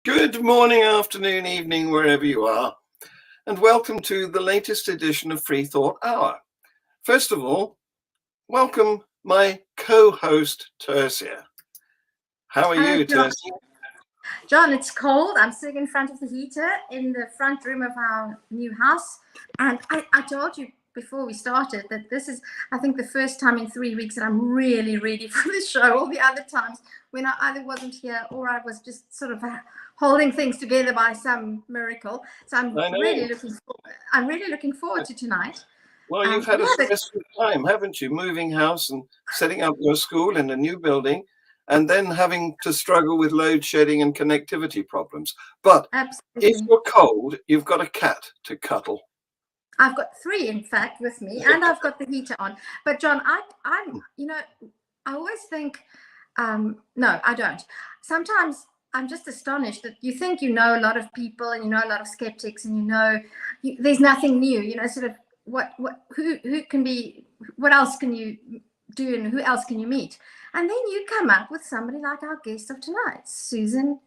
Good morning, afternoon, evening, wherever you are, and welcome to the latest edition of Free Thought Hour. First of all, welcome my co-host, Tercia. How are you, Tercia? John, it's cold. I'm sitting in front of the heater in the front room of our new house. And I told you before we started that this is, I think, the first time in 3 weeks that I'm really ready for the show. All the other times when I either wasn't here or I was just sort of holding things together by some miracle. So I'm really looking forward to tonight. Well, you've had a stressful time, haven't you? Moving house and setting up your school in a new building, and then having to struggle with load shedding and connectivity problems. But Absolutely. If you're cold, you've got a cat to cuddle. I've got 3, in fact, with me, and I've got the heater on. But John, I'm, I always think, no, I don't. Sometimes I'm just astonished that you think you know a lot of people and you know a lot of skeptics and there's nothing new, sort of who can be, what else can you do and who else can you meet? And then you come up with somebody like our guest of tonight, Susan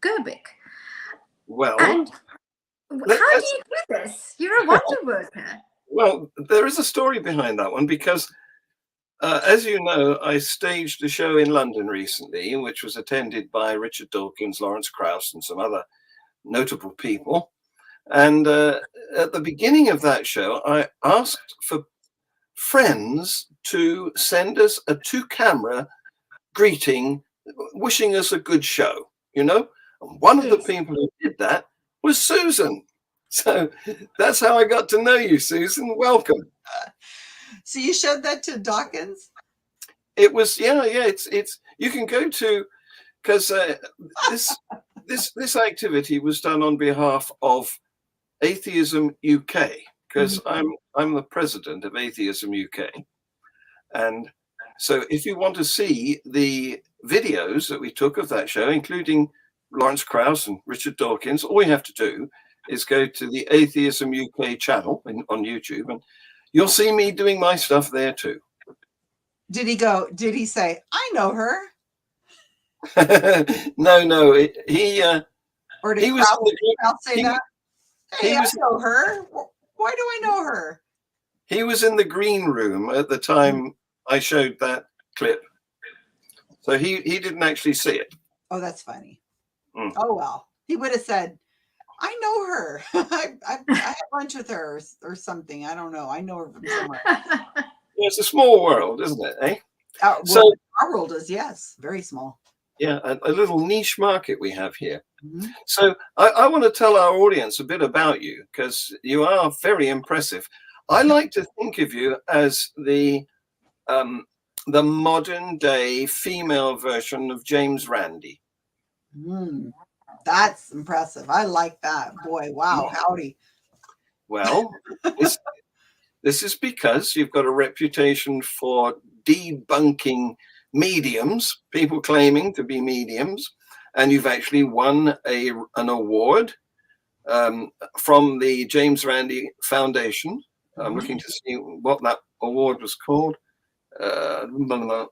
Gerbic. Well, and how do you do this? You're a wonder worker. Well, there is a story behind that one because, as you know, I staged a show in London recently, which was attended by Richard Dawkins, Lawrence Krauss, and some other notable people. And at the beginning of that show, I asked for friends to send us a 2-camera greeting, wishing us a good show, And one of the people who did that was Susan. So that's how I got to know you, Susan. Welcome. So you showed that to Dawkins? It was, it's you can go to, because this activity was done on behalf of Atheism UK, because I'm the president of Atheism UK. And so if you want to see the videos that we took of that show, including Lawrence Krauss and Richard Dawkins, all you have to do is go to the Atheism UK channel on YouTube, and you'll see me doing my stuff there too. Did he say, I know her? No, he or did Krauss say that? Hey, I know her. Why do I know her? He was in the green room at the time I showed that clip. So he didn't actually see it. Oh, that's funny. Oh, well, he would have said, I know her. I had lunch with her or something. I don't know. I know her from somewhere. It's a small world, isn't it? Eh? So our world is, yes, very small. Yeah, a little niche market we have here. So I want to tell our audience a bit about you because you are very impressive. I like to think of you as the modern day female version of James Randi. That's impressive. I like that. Boy, wow, howdy. Well, this is because you've got a reputation for debunking mediums, people claiming to be mediums, and you've actually won an award from the James Randi Foundation. I'm looking to see what that award was called. The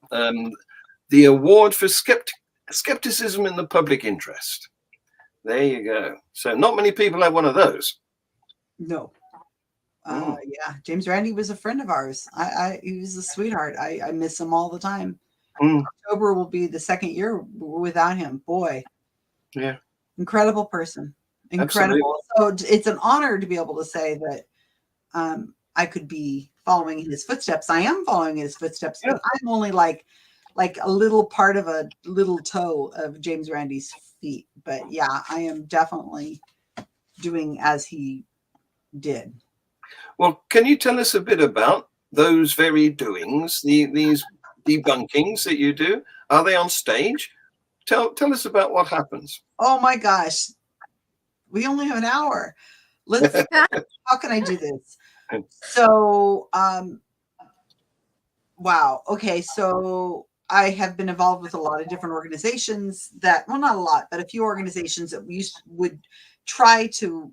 award for Skepticism in the Public Interest. There you go. So not many people have one of those. No. Yeah, James Randi was a friend of ours. He was a sweetheart. I miss him all the time. October will be the 2nd year without him. Boy. Yeah. Incredible person. Incredible. Absolutely. So it's an honor to be able to say that I could be following in his footsteps. I am following in his footsteps, but I'm only like a little part of a little toe of James Randi's feet. But yeah, I am definitely doing as he did. Well, can you tell us a bit about those very doings, these debunkings that you do? Are they on stage? Tell us about what happens. Oh my gosh. We only have an hour. How can I do this? So, wow. Okay. So I have been involved with a lot of different organizations that, well, not a lot, but a few organizations that we would try to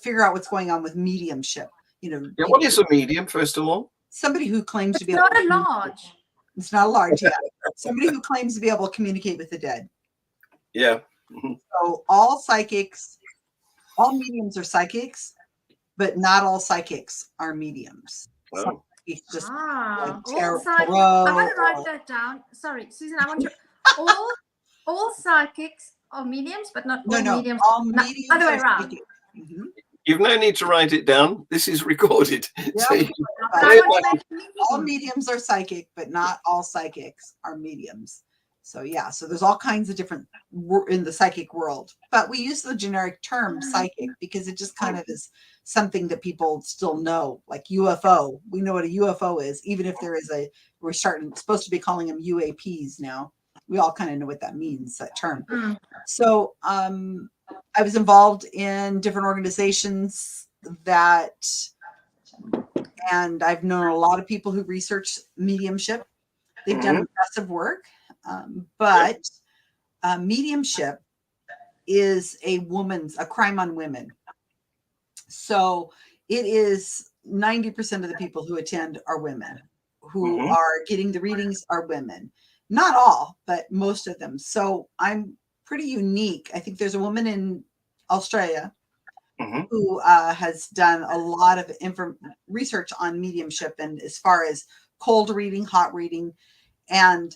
figure out what's going on with mediumship. What is a medium, first of all? Somebody who claims to be not a large. It's not a large, yeah. Somebody who claims to be able to communicate with the dead. Yeah. So all psychics, all mediums are psychics, but not all psychics are mediums. Some Oh. psychics just all tarot, I want to write or- that down. Sorry, Susan, I want to all psychics are mediums, but not all mediums. all mediums other way are around. psychic. Mhm. You've no need to write it down. This is recorded. Yeah. So you can But play I it want back. to make it All medium. mediums are psychic, but not all psychics are mediums. So yeah, so there's all kinds of different in the psychic world, but we use the generic term psychic because it just kind of is something that people still know, like UFO. We know what a UFO is, even if there is we're supposed to be calling them UAPs now. We all kind of know what that means, that term. So I was involved in different organizations and I've known a lot of people who research mediumship. They've done impressive work, but mediumship is a crime on women. So it is 90% of the people who attend are women, who are getting the readings are women. Not all, but most of them. So I'm pretty unique. I think there's a woman in Australia who has done a lot of research on mediumship and as far as cold reading, hot reading. And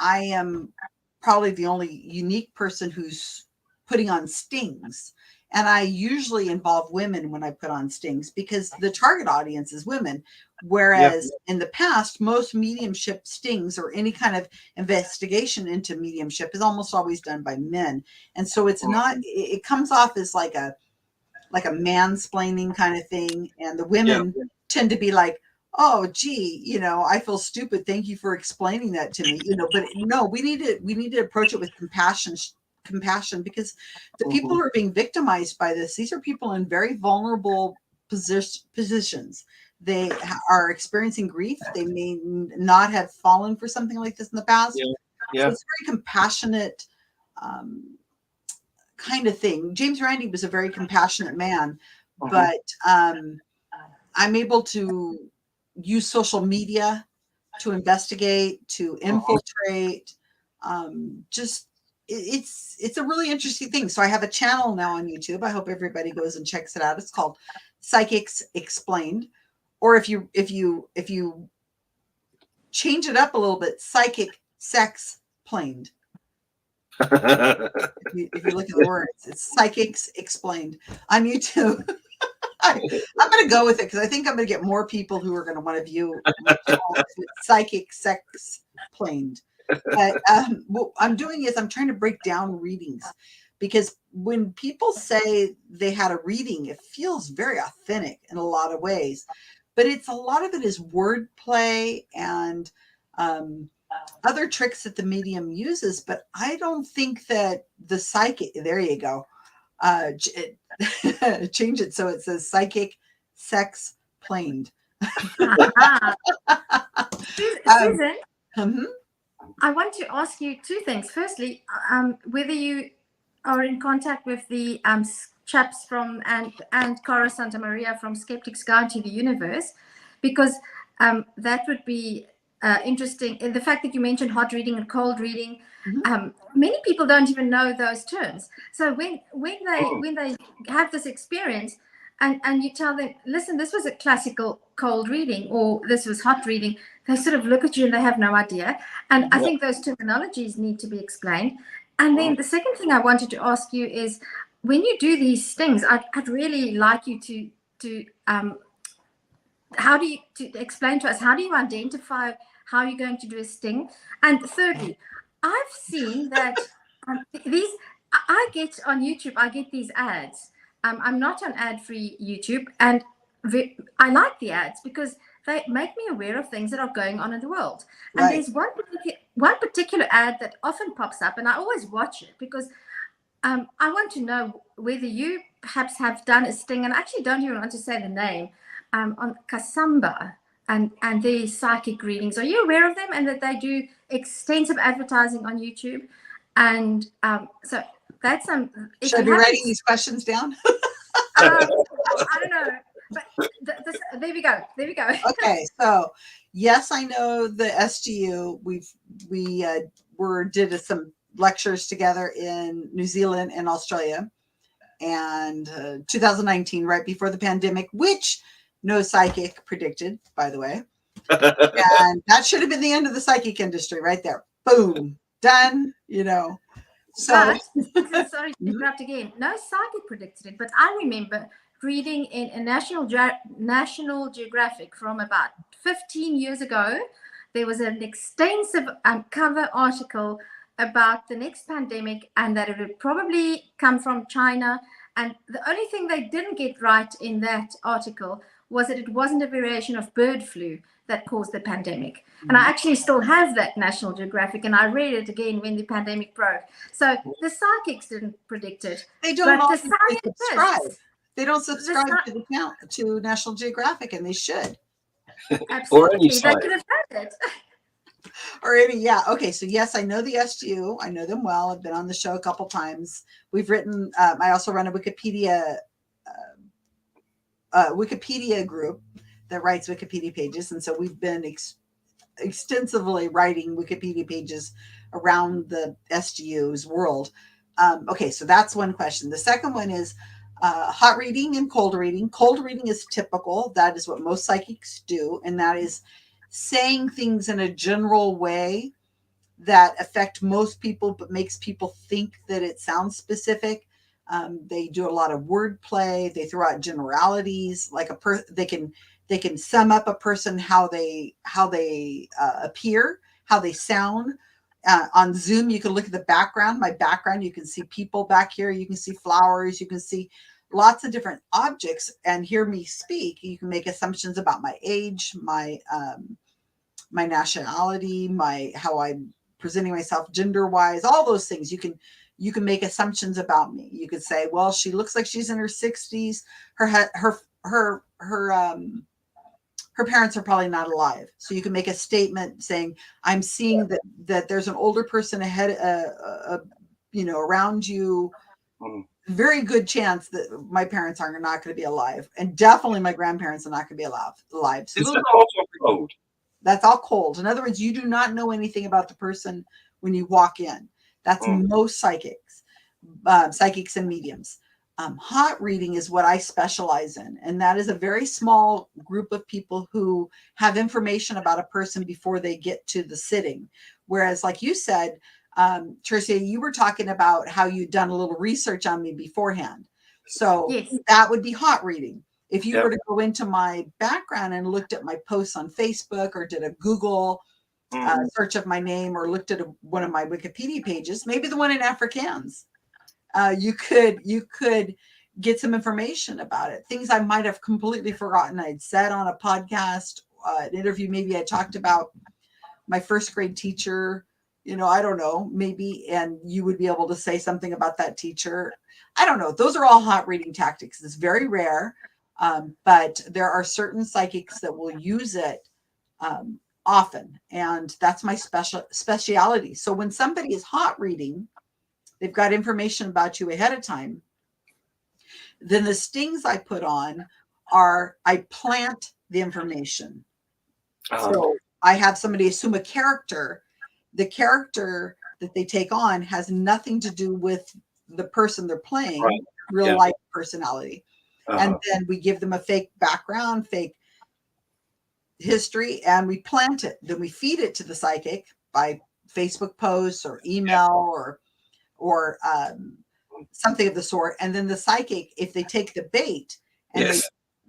I am probably the only unique person who's putting on stings. And I usually involve women when I put on stings because the target audience is women. Whereas in the past, most mediumship stings or any kind of investigation into mediumship is almost always done by men. And so it's not, it comes off as like a mansplaining kind of thing. And the women tend to be like, oh, gee, I feel stupid. Thank you for explaining that to me. But no, we need to approach it with compassion because the people who are being victimized by this, these are people in very vulnerable positions. They are experiencing grief. They may not have fallen for something like this in the past. So it's very compassionate kind of thing. James Randi was a very compassionate man, but I'm able to use social media to investigate, to infiltrate. It's a really interesting thing. So I have a channel now on YouTube. I hope everybody goes and checks it out. It's called Psychics Explained, or if you change it up a little bit, Psychic Sex Planed. If you look at the words, it's Psychics Explained on YouTube. I'm going to go with it because I think I'm going to get more people who are going to want to view Psychic Sex Planed. But what I'm doing is I'm trying to break down readings because when people say they had a reading, it feels very authentic in a lot of ways. But a lot of it is wordplay and other tricks that the medium uses. But I don't think that the psychic, there you go. Change it so it says Psychic Sex Planed. Susan, I want to ask you two things. Firstly, whether you are in contact with the chaps from and Cara Santa Maria from Skeptics Guide to the Universe, because that would be interesting. And the fact that you mentioned hot reading and cold reading, many people don't even know those terms. So when they have this experience and you tell them, listen, this was a classical cold reading or this was hot reading, they sort of look at you and they have no idea. And I think those terminologies need to be explained. And then the second thing I wanted to ask you is, when you do these things, I'd really like you to explain to us, how do you identify how you're going to do a sting? And thirdly, I've seen that I get on YouTube, I get these ads. I'm not on ad-free YouTube, and I like the ads because they make me aware of things that are going on in the world. And there's one particular ad that often pops up, and I always watch it because I want to know whether you perhaps have done a sting, and I actually don't even want to say the name, on Kasamba and their psychic readings. Are you aware of them and that they do extensive advertising on YouTube? And so that's Should I be writing these questions down? I don't know. But there we go. Okay, so yes, I know the SGU. We did some lectures together in New Zealand and Australia. And 2019, right before the pandemic, which no psychic predicted, by the way. And that should have been the end of the psychic industry right there. Boom, done, you know. So, but, sorry to interrupt again. No psychic predicted it, but I remember reading in a National Geographic from about 15 years ago. There was an extensive cover article about the next pandemic and that it would probably come from China. And the only thing they didn't get right in that article was that it wasn't a variation of bird flu that caused the pandemic. And I actually still have that National Geographic, and I read it again when the pandemic broke. So the psychics didn't predict it. They don't but subscribe. They don't subscribe to National Geographic, and they should. Absolutely. They could have done it. Or any, yeah. Okay. So yes, I know the SGU. I know them well. I've been on the show a couple times. We've written, I also run a Wikipedia group that writes Wikipedia pages. And so we've been extensively writing Wikipedia pages around the SGU's world. Okay. So that's one question. The second one is hot reading and cold reading. Cold reading is typical. That is what most psychics do. And that is saying things in a general way that affect most people, but makes people think that it sounds specific. They do a lot of wordplay. They throw out generalities, like they can sum up a person how they appear, how they sound. On Zoom, you can look at the background. My background, you can see people back here. You can see flowers. You can see lots of different objects and hear me speak. You can make assumptions about my age, my nationality, how I'm presenting myself gender-wise, all those things. You can make assumptions about me. You could say, well, she looks like she's in her 60s. Her parents are probably not alive. So you can make a statement saying, I'm seeing that there's an older person ahead, around you. Very good chance that my parents are not going to be alive, and definitely my grandparents are not going to be alive. So that's all cold. In other words, you do not know anything about the person when you walk in. That's most psychics and mediums. Hot reading is what I specialize in, and that is a very small group of people who have information about a person before they get to the sitting. Whereas, like you said, Tricia, you were talking about how you'd done a little research on me beforehand. So yes, that would be hot reading. If you were to go into my background and looked at my posts on Facebook or did a Google search of my name or looked at one of my Wikipedia pages, maybe the one in Afrikaans, you could get some information about it. Things I might have completely forgotten I'd said on a podcast, an interview. Maybe I talked about my first grade teacher. I don't know, maybe, and you would be able to say something about that teacher. I don't know. Those are all hot reading tactics. It's very rare, but there are certain psychics that will use it often, and that's my speciality. So when somebody is hot reading, they've got information about you ahead of time. Then the stings I put on are I plant the information. So I have somebody assume a character. The character that they take on has nothing to do with the person they're playing, real life personality. And then we give them a fake background, fake history, and we plant it. Then we feed it to the psychic by Facebook posts or email or something of the sort. And then the psychic, if they take the bait and they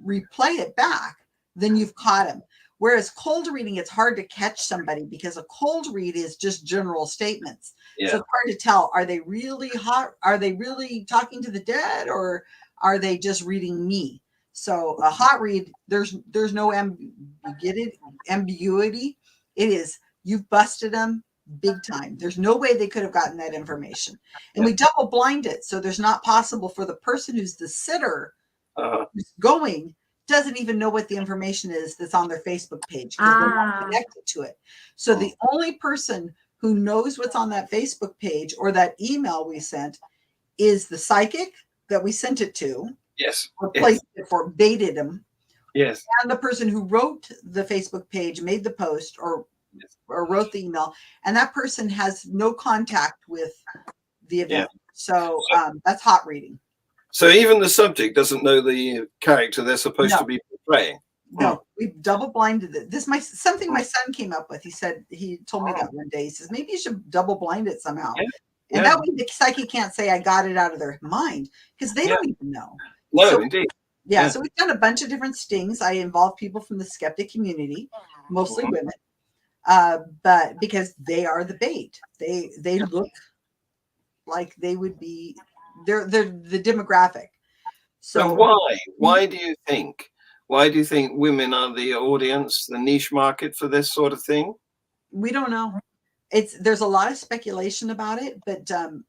replay it back, then you've caught them. Whereas cold reading, it's hard to catch somebody because a cold read is just general statements. So it's hard to tell, are they really hot? Are they really talking to the dead, or are they just reading me? So a hot read, there's no ambiguity. It is, you've busted them big time. There's no way they could have gotten that information. And we double blind it. So there's not possible for the person who's the sitter who's going doesn't even know what the information is that's on their Facebook page because they're not connected to it. So the only person who knows what's on that Facebook page or that email we sent is the psychic that we sent it to. Yes. Or placed it for, baited them. Yes. And the person who wrote the Facebook page, made the post, or or wrote the email, and that person has no contact with the event. So that's hot reading. So even the subject doesn't know the character they're supposed to be portraying. No, we double blinded it. This something my son came up with. He told me that one day. He says maybe you should double blind it somehow, and that way the psychic can't say I got it out of their mind, because they don't even know. No, so, indeed. Yeah, so we've done a bunch of different stings. I involve people from the skeptic community, mostly women, but because they are the bait. They look like they would be. They're the demographic. So why do you think? Why do you think women are the audience, the niche market for this sort of thing? We don't know. There's a lot of speculation about it, but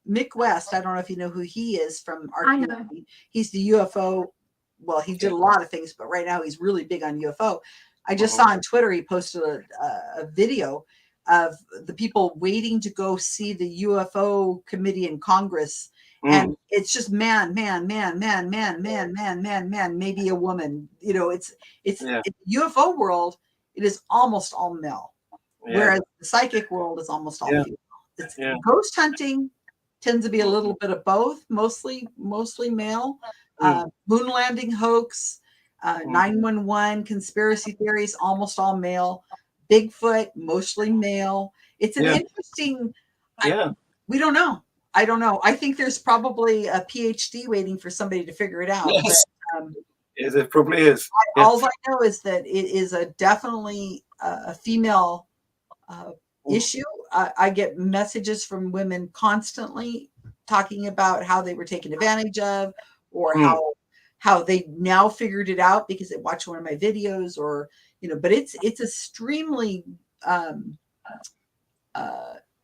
Mick West, I don't know if you know who he is from our community. He's the UFO. Well, he did a lot of things, but right now he's really big on UFO. I just saw on Twitter, he posted a video of the people waiting to go see the UFO committee in Congress. And it's just man, maybe a woman. You know, it's the UFO world. It is almost all male, whereas the psychic world is almost all female. It's ghost hunting tends to be a little bit of both, mostly male. Moon landing hoax, 911 conspiracy theories, almost all male. Bigfoot, mostly male. It's an interesting. We don't know. I don't know. I think there's probably a PhD waiting for somebody to figure it out. Yes, but, it probably is. All I know is that it is definitely a female issue. I get messages from women constantly talking about how they were taken advantage of, or how they now figured it out because they watched one of my videos, or But it's extremely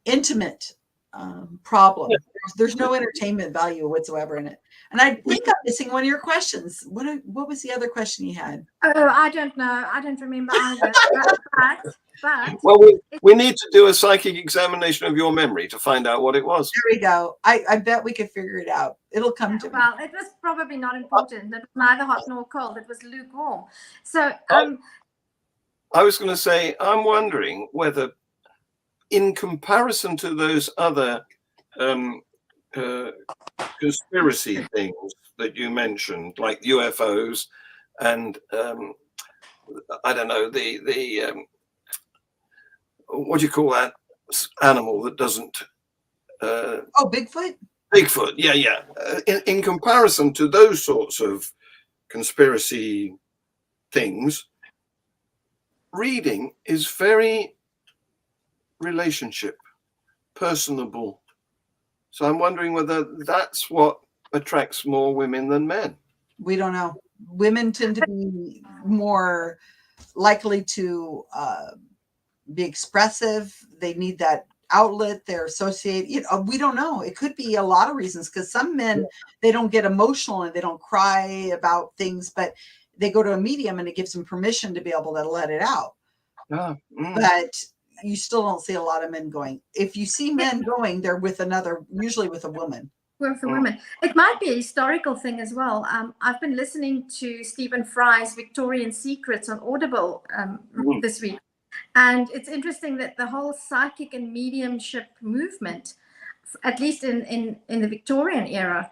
intimate. Problem. There's no entertainment value whatsoever in it. And I think I'm missing one of your questions. What was the other question you had? Oh, I don't know. I don't remember either. but well, we need to do a psychic examination of your memory to find out what it was. There we go. I bet we could figure it out. It'll come to me. Well, it was probably not important. It was neither hot nor cold. It was lukewarm. So I was going to say, I'm wondering whether, in comparison to those other conspiracy things that you mentioned, like UFOs and I don't know, the what do you call that animal that doesn't? Bigfoot. Bigfoot, yeah. In comparison to those sorts of conspiracy things, reading is very relationship, personable. So I'm wondering whether that's what attracts more women than men. We don't know. Women tend to be more likely to be expressive. They need that outlet. They're associated. We don't know. It could be a lot of reasons, because some men, they don't get emotional and they don't cry about things, but they go to a medium and it gives them permission to be able to let it out. But you still don't see a lot of men going. If you see men going, they're usually with a woman. With the women. It might be a historical thing as well. I've been listening to Stephen Fry's Victorian Secrets on Audible this week. And it's interesting that the whole psychic and mediumship movement, at least in the Victorian era,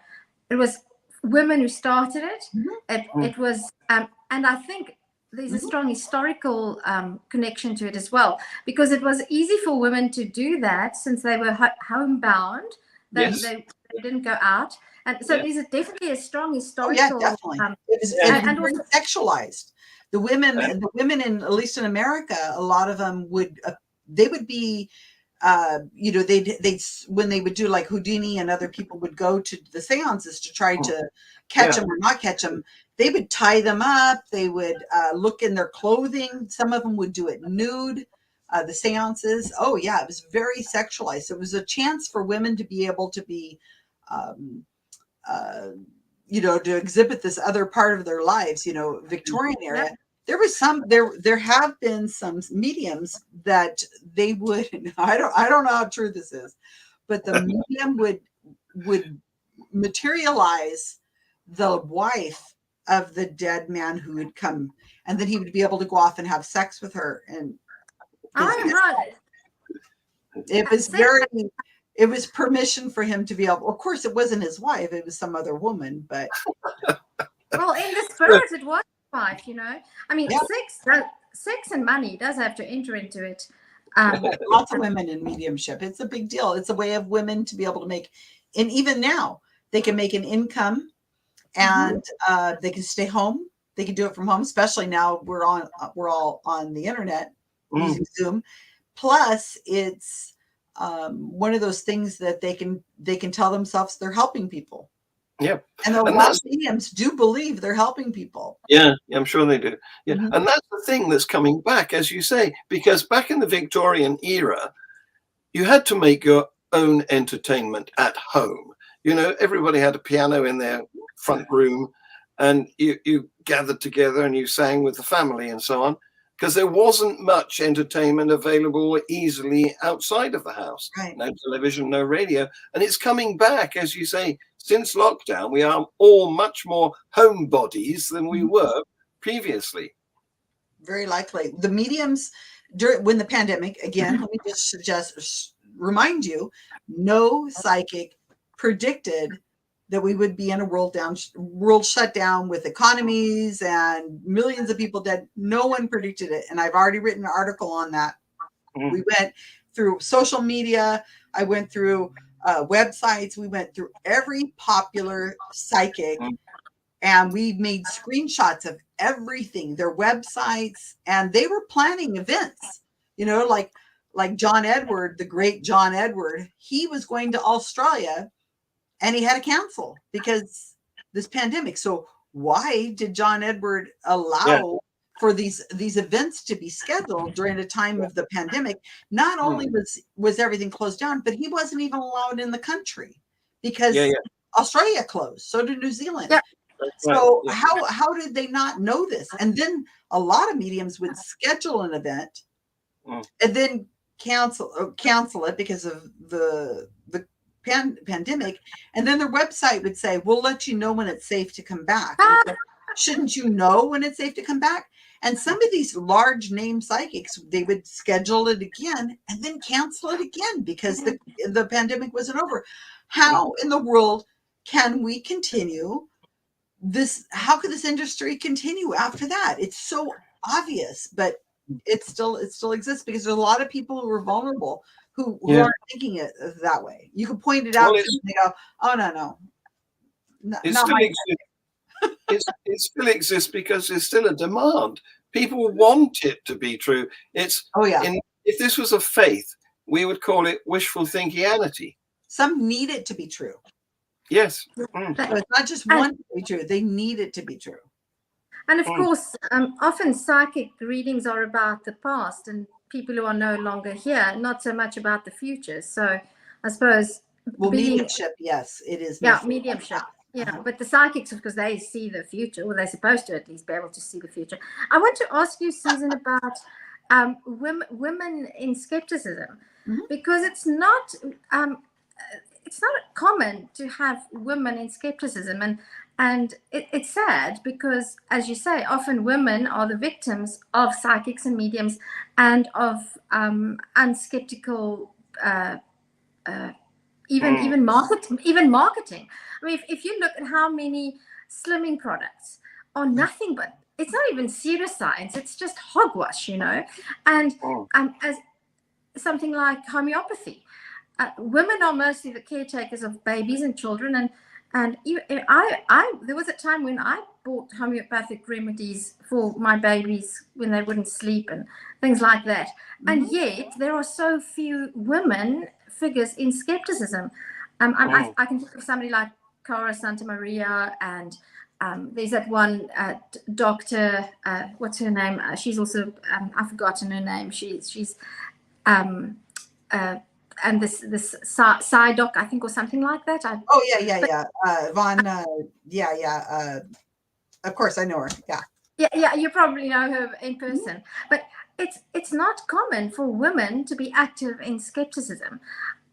it was women who started it. It was, and I think there's a strong historical connection to it as well, because it was easy for women to do that since they were homebound. They didn't go out. And so there's definitely a strong historical. Definitely. It was sexualized. The women in, at least in America, a lot of them would be, they'd when they would do like Houdini and other people would go to the seances to try to catch them or not catch them. They would tie them up. They would look in their clothing. Some of them would do it nude. The seances. Oh yeah, it was very sexualized. It was a chance for women to be able to be, to exhibit this other part of their lives. Victorian era. There was there have been some mediums that they would. I don't know how true this is, but the medium would materialize the wife of the dead man who had come, and then he would be able to go off and have sex with her. And It was it was permission for him to be able, of course, it wasn't his wife, it was some other woman, but. Well, in the spirit, it was his wife, you know. I mean, Yeah. sex and money does have to enter into it. Lots of women in mediumship. It's a big deal. It's a way of women to be able to make, and even now, they can make an income and they can stay home. They can do it from home, especially now we're all on the internet using Zoom. Plus, it's one of those things that they can tell themselves they're helping people. Yeah. And a lot of mediums do believe they're helping people. Yeah, I'm sure they do. Yeah. And that's the thing that's coming back, as you say, because back in the Victorian era, you had to make your own entertainment at home. You know, everybody had a piano in their front room and you gathered together and you sang with the family and so on, because there wasn't much entertainment available easily outside of the house. Right. No television, no radio. And it's coming back, as you say, since lockdown, we are all much more homebodies than we were previously. Very likely. The mediums, when the pandemic, again, let me just remind you, no psychic predicted that we would be in a world shutdown with economies and millions of people dead. No one predicted it. And I've already written an article on that. We went through social media. I went through websites. We went through every popular psychic and we made screenshots of everything, their websites, and they were planning events, you know, like John Edward, the great John Edward, he was going to Australia and he had to cancel because this pandemic. So why did John Edward allow for these events to be scheduled during a time of the pandemic? Not only was everything closed down, but he wasn't even allowed in the country because Australia closed. So did New Zealand. Yeah. So how did they not know this? And then a lot of mediums would schedule an event and then cancel it because of the pandemic, and then their website would say, we'll let you know when it's safe to come back. Shouldn't you know when it's safe to come back? And some of these large name psychics, they would schedule it again and then cancel it again because the pandemic wasn't over. How in the world can we continue this? How could this industry continue after that? It's so obvious, but it still exists because there's a lot of people who are vulnerable who aren't thinking it that way. You can point it out to them and they go, oh, no. It still exists because there's still a demand. People want it to be true. If this was a faith, we would call it wishful thinkianity. Some need it to be true. Yes. So it's not just want to be true. They need it to be true. And of course, often psychic readings are about the past and people who are no longer here, not so much about the future. So I suppose mediumship, yes, it is. Yeah, mediumship. Yeah, but the psychics, because they see the future, or they're supposed to at least be able to see the future. I want to ask you, Susan, about women in skepticism, because it's not common to have women in skepticism, and it's sad because, as you say, often women are the victims of psychics and mediums and of unskeptical, even marketing. I mean, if you look at how many slimming products are nothing but, it's not even pseudoscience, it's just hogwash, you know, and as something like homeopathy. Women are mostly the caretakers of babies and children, and there was a time when I bought homeopathic remedies for my babies when they wouldn't sleep and things like that. And yet there are so few women figures in skepticism. I can think of somebody like Cara Santa Maria, and there's that one doctor, what's her name? She's also, I've forgotten her name. She's and this Psydoc, I think, or something like that. Von, of course I know her. Yeah, you probably know her in person. But it's not common for women to be active in skepticism.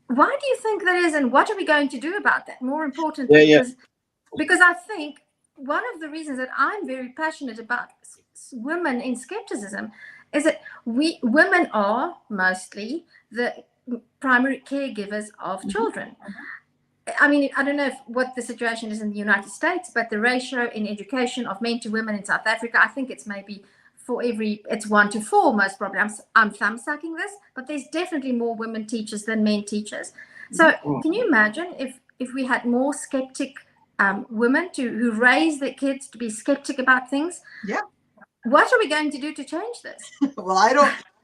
Why do you think that is, and what are we going to do about that? More importantly, because I think one of the reasons that I'm very passionate about women in skepticism is that women are mostly the primary caregivers of children. I mean, I don't know what the situation is in the United States, but the ratio in education of men to women in South Africa, I think it's maybe it's 1 to 4 most probably. I'm thumb sucking this, but there's definitely more women teachers than men teachers. So can you imagine if we had more skeptic women who raise their kids to be skeptic about things? Yeah. What are we going to do to change this? Well,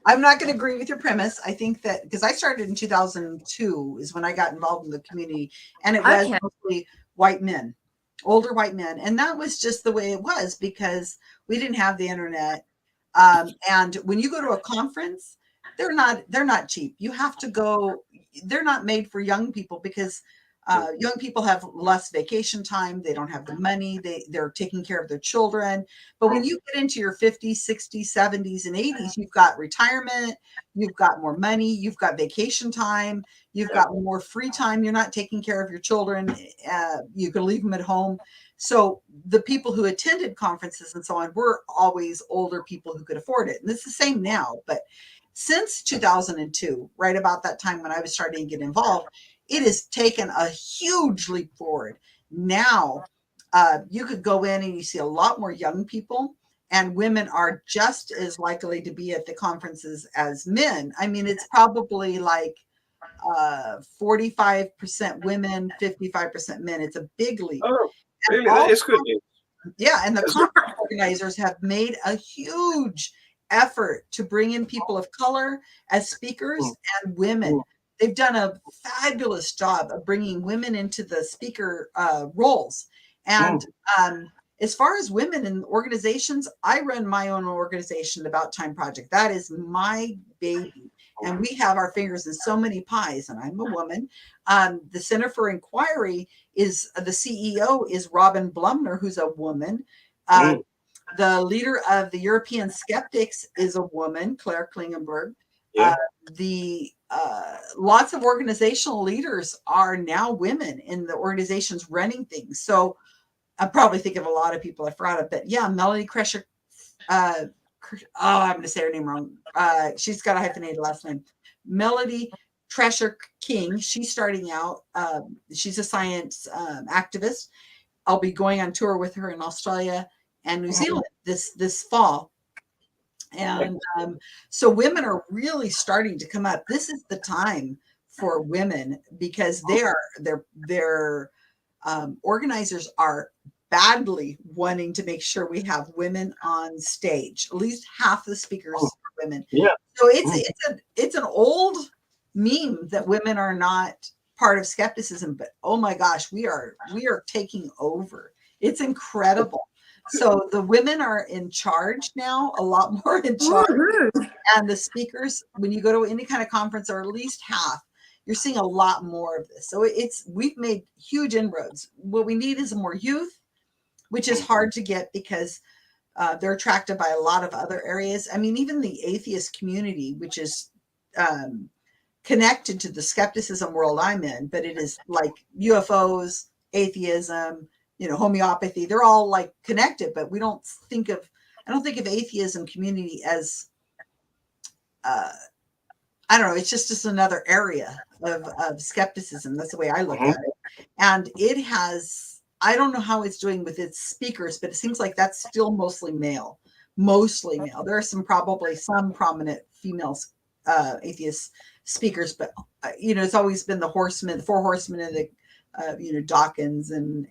I'm not going to agree with your premise. I think that because I started in 2002 is when I got involved in the community, and it was mostly white men, older white men. And that was just the way it was because we didn't have the internet. And when you go to a conference, they're not cheap. You have to go. They're not made for young people because young people have less vacation time. They don't have the money. They're taking care of their children. But when you get into your 50s, 60s, 70s, and 80s, you've got retirement. You've got more money. You've got vacation time. You've got more free time. You're not taking care of your children. You can leave them at home. So the people who attended conferences and so on were always older people who could afford it. And it's the same now. But since 2002, right about that time when I was starting to get involved, it has taken a huge leap forward. Now, you could go in and you see a lot more young people, and women are just as likely to be at the conferences as men. I mean, it's probably like 45% women, 55% men. It's a big leap. Oh, really? That is good news. Yeah, and the conference organizers have made a huge effort to bring in people of color as speakers and women. They've done a fabulous job of bringing women into the speaker roles. And as far as women in organizations, I run my own organization, About Time Project. That is my baby. And we have our fingers in so many pies, and I'm a woman. The Center for Inquiry is, the CEO is Robin Blumner, who's a woman. The leader of the European Skeptics is a woman, Claire Klingenberg. Lots of organizational leaders are now women in the organizations running things. So I probably think of a lot of people I forgot of, but yeah, Melody Kresher. I'm going to say her name wrong. She's got a hyphenated last name. Melody Tresher King. She's starting out. She's a science activist. I'll be going on tour with her in Australia and New Zealand this fall. And so women are really starting to come up. This is the time for women because their organizers are badly wanting to make sure we have women on stage. At least half the speakers are women. Yeah. So it's an old meme that women are not part of skepticism, but oh my gosh, we are taking over. It's incredible. So the women are in charge now, a lot more in charge. And the speakers, when you go to any kind of conference, are at least half. You're seeing a lot more of this. So we've made huge inroads. What we need is more youth, which is hard to get because they're attracted by a lot of other areas. I mean, even the atheist community, which is connected to the skepticism world I'm in, but it is like UFOs, atheism, homeopathy, they're all like connected, but I don't think of atheism community as, I don't know, it's just another area of skepticism. That's the way I look at it. And it has, I don't know how it's doing with its speakers, but it seems like that's still mostly male. There are probably some prominent female atheist speakers, but it's always been the four horsemen of the Dawkins and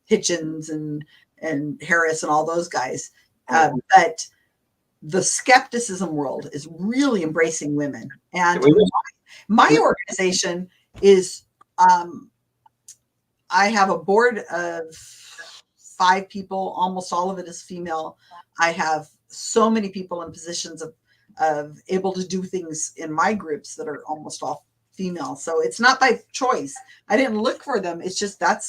Hitchens and Harris and all those guys. But the skepticism world is really embracing women. And my organization is, I have a board of 5 people. Almost all of it is female. I have so many people in positions of able to do things in my groups that are almost all female. So it's not by choice. I didn't look for them. It's just I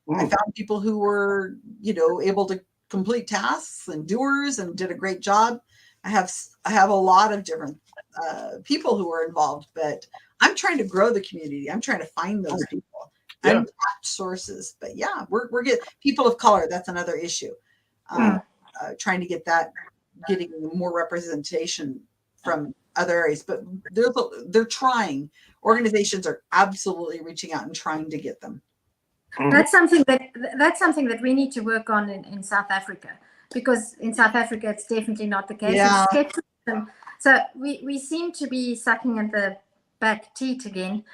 found people who were, able to complete tasks and doers and did a great job. I have a lot of different people who are involved, but I'm trying to grow the community. I'm trying to find those people. Untapped sources. But yeah, we're getting people of color. That's another issue. Trying to get getting more representation from other areas, but they're trying. Organizations are absolutely reaching out and trying to get them. That's something that we need to work on in South Africa, because in South Africa it's definitely not the case. Yeah. Skepticism. So we seem to be sucking at the back teat again.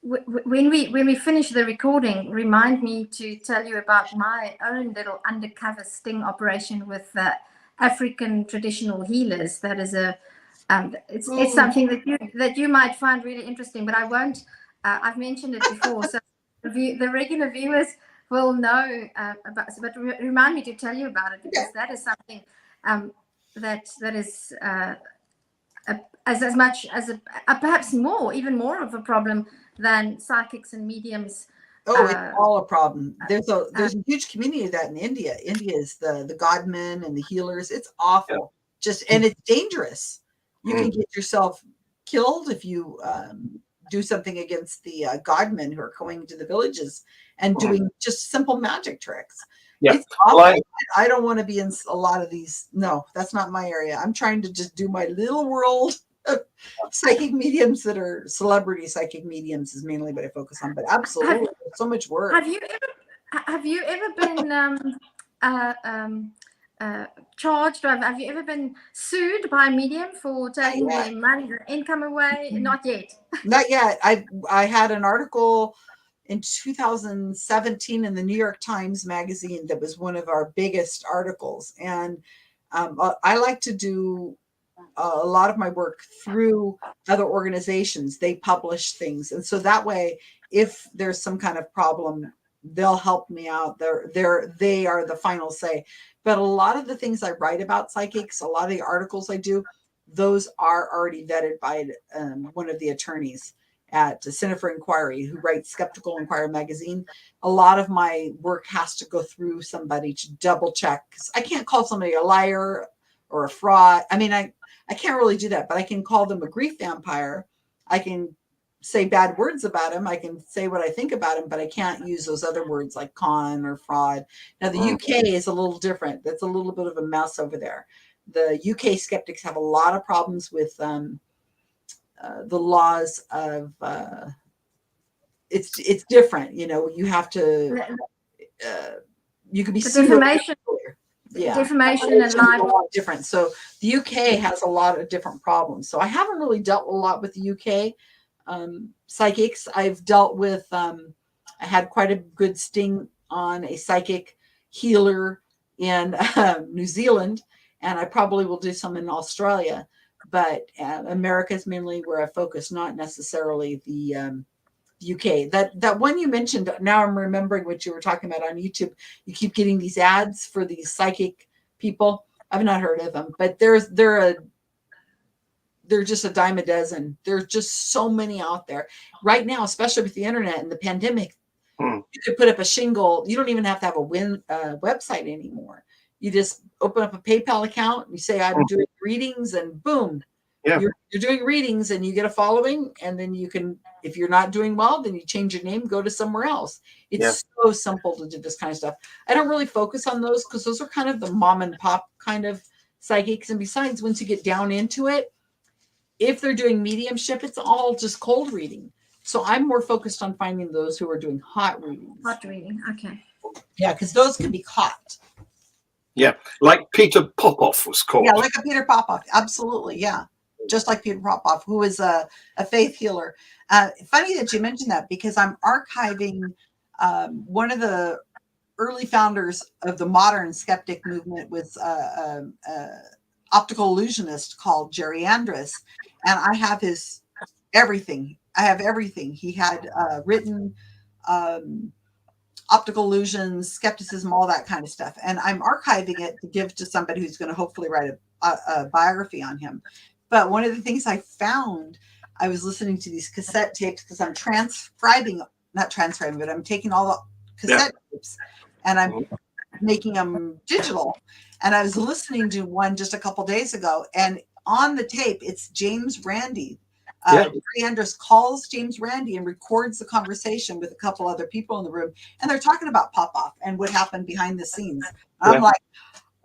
When we finish the recording, remind me to tell you about my own little undercover sting operation with African traditional healers. That is it's something that you might find really interesting, but I won't. I've mentioned it before, so the regular viewers will know about. But remind me to tell you about it, because that is something that is as much as perhaps even more of a problem than psychics and mediums. Oh, it's all a problem. There's a huge community of that in India. India is the godmen and the healers. It's awful. And it's dangerous. You can get yourself killed if you do something against the godmen who are going to the villages and doing just simple magic tricks. Yeah. It's awful. I don't want to be in a lot of these. No, that's not my area. I'm trying to just do my little world. Psychic mediums that are celebrity psychic mediums is mainly what I focus on, but absolutely so much work. Have you ever been charged, or have you ever been sued by a medium for taking their money, their income away? Not yet. Not yet. I had an article in 2017 in the New York Times magazine that was one of our biggest articles, and I like to do a lot of my work through other organizations. They publish things, and so that way, if there's some kind of problem, they'll help me out. They are the final say. But a lot of the things I write about psychics, a lot of the articles I do, those are already vetted by one of the attorneys at the Center for Inquiry, who writes Skeptical Inquirer magazine. A lot of my work has to go through somebody to double check, because I can't call somebody a liar or a fraud. I mean, I can't really do that, but I can call them a grief vampire. I can say bad words about him. I can say what I think about him, but I can't use those other words like con or fraud. Now, the UK is a little different. That's a little bit of a mess over there. The UK skeptics have a lot of problems with the laws of, it's different. You know, you have to, you could be sued. Defamation and libel. Different. So the UK has a lot of different problems. So I haven't really dealt a lot with the UK psychics. I've dealt with, I had quite a good sting on a psychic healer in New Zealand, and I probably will do some in Australia, but America is mainly where I focus, not necessarily the UK. That one you mentioned, now I'm remembering what you were talking about on YouTube. You keep getting these ads for these psychic people. I've not heard of them, but they're just a dime a dozen. There's just so many out there right now, especially with the internet and the pandemic. You could put up a shingle. You don't even have to have a website anymore. You just open up a PayPal account. You say, I'm doing readings, and boom, you're doing readings, and you get a following. And then you can, if you're not doing well, then you change your name, go to somewhere else. It's so simple to do this kind of stuff. I don't really focus on those, because those are kind of the mom and pop kind of psychics. And besides, once you get down into it, if they're doing mediumship, it's all just cold reading. So I'm more focused on finding those who are doing hot readings. Hot reading, okay. Yeah, because those can be caught. Yeah, like Peter Popoff was called. Yeah, like a Peter Popoff. Absolutely, yeah. Just like Peter Popoff, who is a faith healer. Funny that you mentioned that, because I'm archiving one of the early founders of the modern skeptic movement was optical illusionist called Jerry Andrus, and I have his everything. I have everything. He had written optical illusions, skepticism, all that kind of stuff, and I'm archiving it to give to somebody who's going to hopefully write a biography on him. But one of the things I found, I was listening to these cassette tapes, because I'm not transcribing, but I'm taking all the cassette tapes and I'm making them digital. And I was listening to one just a couple days ago, and on the tape, it's James Randi. Jerry Andrus calls James Randi and records the conversation with a couple other people in the room, and they're talking about Popoff and what happened behind the scenes. I'm like,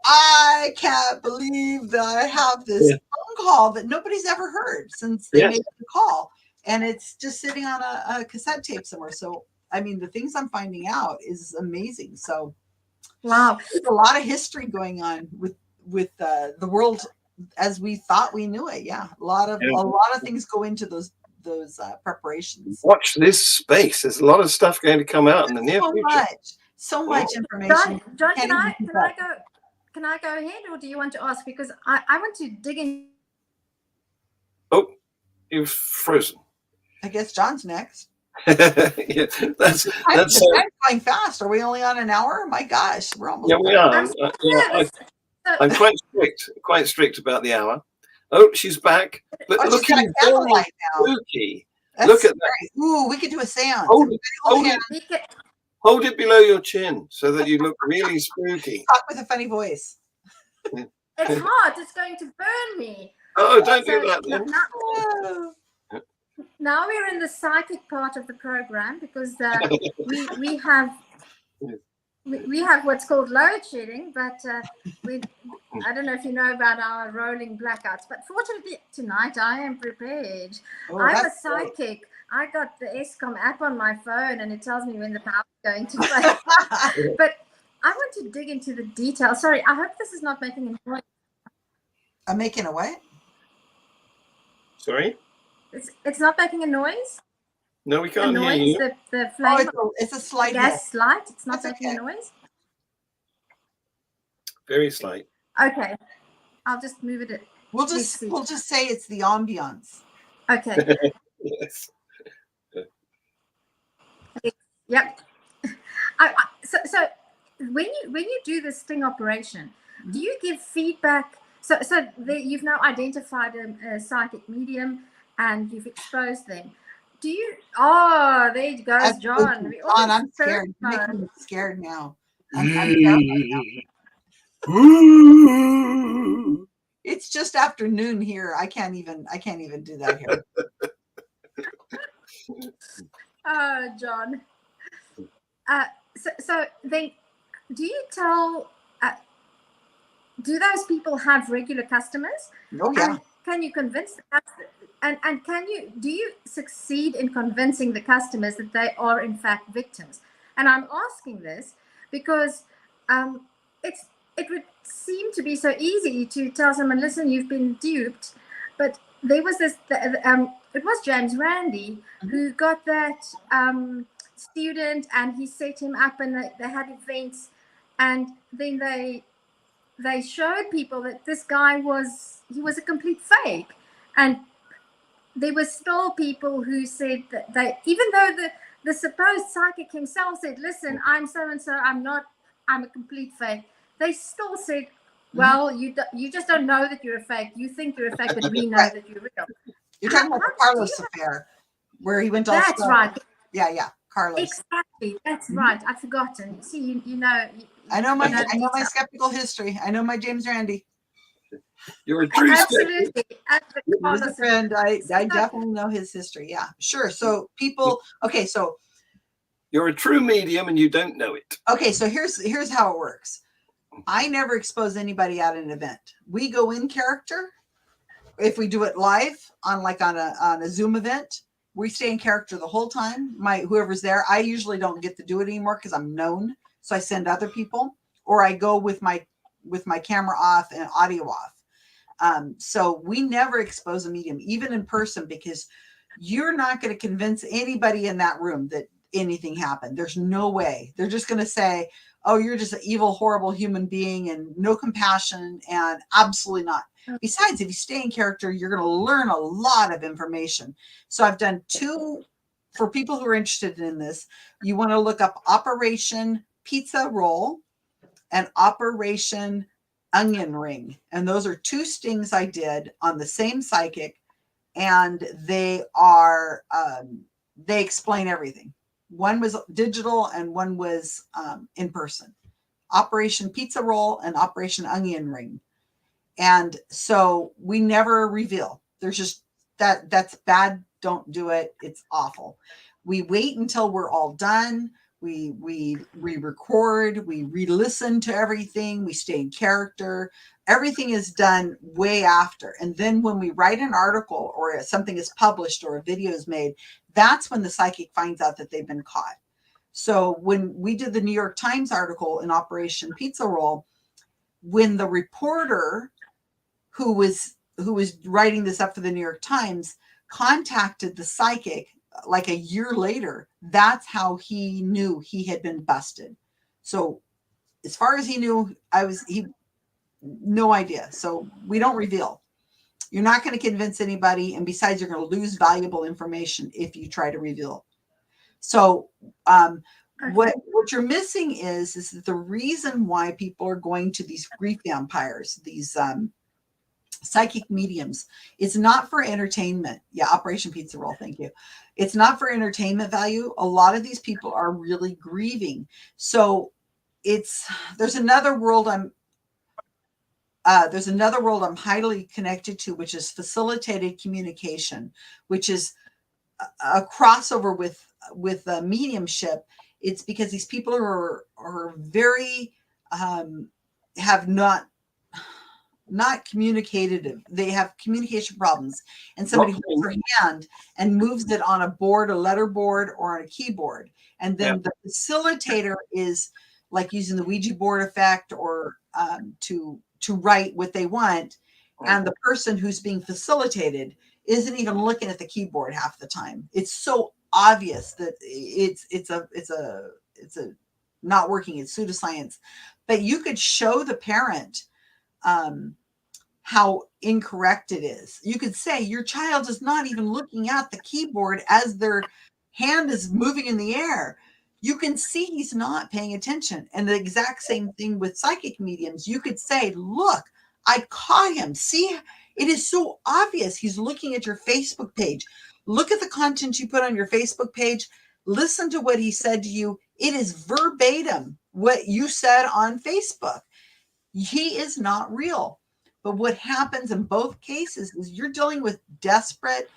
I can't believe that I have this phone call that nobody's ever heard since they made the call. And it's just sitting on a cassette tape somewhere. So, I mean, the things I'm finding out is amazing. So, wow, there's a lot of history going on with the world as we thought we knew it. Yeah, a lot of things go into those preparations. Watch this space. There's a lot of stuff going to come out in the near future. So much information. John, can I go ahead, or do you want to ask? Because I want to dig in. Oh, you've frozen. I guess John's next. Yeah, that's going fast. Are we only on an hour? My gosh, we're almost. Yeah, we are. I'm quite strict about the hour. Oh, she's back. But look at candlelight now. Spooky. That's look at scary. That. Ooh, we could do a seance. Hold it below your chin so that you look really spooky. Talk with a funny voice. It's hot. It's going to burn me. Oh, don't do that. Now we're in the psychic part of the program because we have what's called load shedding, but I don't know if you know about our rolling blackouts, but fortunately tonight I am prepared. I'm a psychic. Great. I got the ESCOM app on my phone and it tells me when the power is going to break. But I want to dig into the details. Sorry, I hope this is not making a noise. I'm making a what? Sorry? It's not making a noise? No, we can't hear you. The flame. It's a slight gas light. It's not making a noise? Very slight. Okay. I'll just move it. We'll just say it's the ambiance. Okay. Yes. Yep. So when you do the sting operation, do you give feedback? So you've now identified a psychic medium and you've exposed them. Do you? Oh, there goes John. John, I'm scared. You're making me scared now. I'm terrified now. It's just afternoon here. I can't even do that here. Oh, John. So then, do you tell? Do those people have regular customers? Oh yeah. And can you convince the customers? And do you succeed in convincing the customers that they are in fact victims? And I'm asking this because it would seem to be so easy to tell someone, listen, you've been duped. But there was this, it was James Randi who got that student and he set him up and they had events and then they showed people that this guy was a complete fake. And there were still people who said that even though the supposed psychic himself said, listen, I'm so-and-so, I'm a complete fake. They still said, well, you just don't know that you're a fake. You think you're a fake, but we know that you're real. You're talking about the Carlos affair where he went to That's right. Yeah, Carlos. Exactly. That's right. I've forgotten. See, you know. I know my skeptical history. I know my James Randi. You're a true absolutely. He's a friend. I definitely know his history. Yeah, sure. So people, okay, so you're a true medium and you don't know it. Okay, so here's how it works. I never expose anybody at an event. We go in character. If we do it live on a Zoom event, we stay in character the whole time. Whoever's there, I usually don't get to do it anymore because I'm known. So I send other people, or I go with my camera off and audio off. So we never expose a medium, even in person, because you're not going to convince anybody in that room that anything happened. There's no way. They're just going to say, oh, you're just an evil, horrible human being and no compassion, and absolutely not. Besides, if you stay in character, you're going to learn a lot of information. So I've done 2, for people who are interested in this, you want to look up Operation Pizza Roll and Operation Onion Ring. And those are 2 stings I did on the same psychic. And they are, they explain everything. One was digital and one was in person. Operation Pizza Roll and Operation Onion Ring. And so we never reveal. There's just that's bad. Don't do it. It's awful. We wait until we're all done. We record, we re-listen to everything, we stay in character. Everything is done way after. And then when we write an article or something is published or a video is made, that's when the psychic finds out that they've been caught. So when we did the New York Times article in Operation Pizza Roll, when the reporter who was writing this up for the New York Times contacted the psychic like a year later, that's how he knew he had been busted. So as far as he knew, no idea. So we don't reveal. You're not going to convince anybody. And besides, you're going to lose valuable information if you try to reveal. So what you're missing is that the reason why people are going to these grief vampires, these psychic mediums, is not for entertainment. Yeah, Operation Pizza Roll, thank you. It's not for entertainment value. A lot of these people are really grieving. So there's another world I'm highly connected to, which is facilitated communication, which is a crossover with mediumship. It's because these people are very have not communicative. They have communication problems, and somebody holds their hand and moves it on a board, a letter board, or on a keyboard, and then the facilitator is like using the Ouija board effect or to write what they want, and the person who's being facilitated isn't even looking at the keyboard half the time. It's so obvious that it's a not working. It's pseudoscience, but you could show the parent how incorrect it is. You could say your child is not even looking at the keyboard as their hand is moving in the air. You can see he's not paying attention. And the exact same thing with psychic mediums. You could say, look, I caught him. See, it is so obvious. He's looking at your Facebook page. Look at the content you put on your Facebook page. Listen to what he said to you. It is verbatim what you said on Facebook. He is not real. But what happens in both cases is you're dealing with desperate,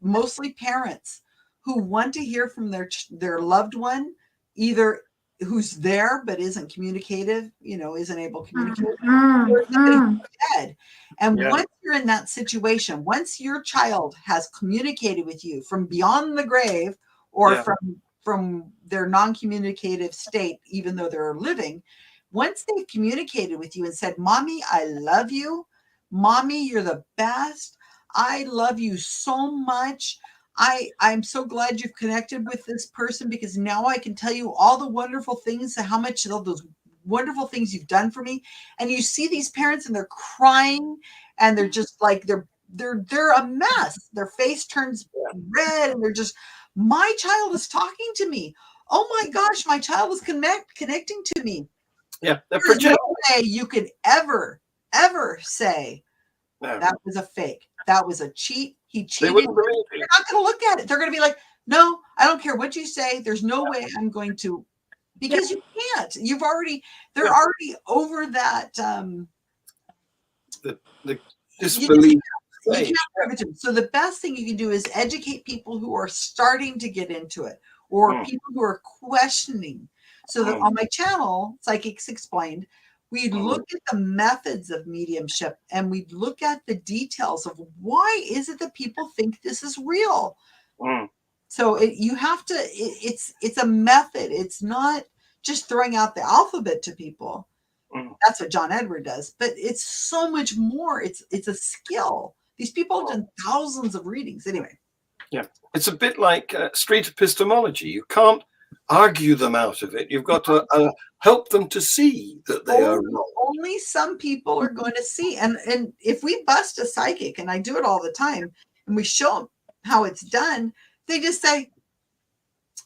mostly parents who want to hear from their loved one, either who's there but isn't communicative, isn't able to communicate, or somebody dead. And once you're in that situation, once your child has communicated with you from beyond the grave or from their non-communicative state, even though they're living, once they've communicated with you and said, Mommy, I love you. Mommy, you're the best. I love you so much. I'm so glad you've connected with this person because now I can tell you all the wonderful things, how much of those wonderful things you've done for me. And you see these parents and they're crying and they're just like, they're a mess. Their face turns red and they're just, my child is talking to me. Oh my gosh, my child is connecting to me. Yeah, there's no way you could ever say that was a fake. That was a cheat. He cheated. They're not going to look at it. They're going to be like, no, I don't care what you say. There's no way I'm going to, because you can't. They're already over that. The disbelief. So the best thing you can do is educate people who are starting to get into it or people who are questioning. So that on my channel, Psychics Explained, we'd look at the methods of mediumship and we'd look at the details of why is it that people think this is real. So it's a method. It's not just throwing out the alphabet to people. That's what John Edward does, but it's so much more. It's a skill. These people have done thousands of readings anyway. Yeah, it's a bit like street epistemology. You can't argue them out of it. You've got to help them to see that they are wrong. Only some people are going to see. And if we bust a psychic, and I do it all the time, and we show them how it's done, they just say,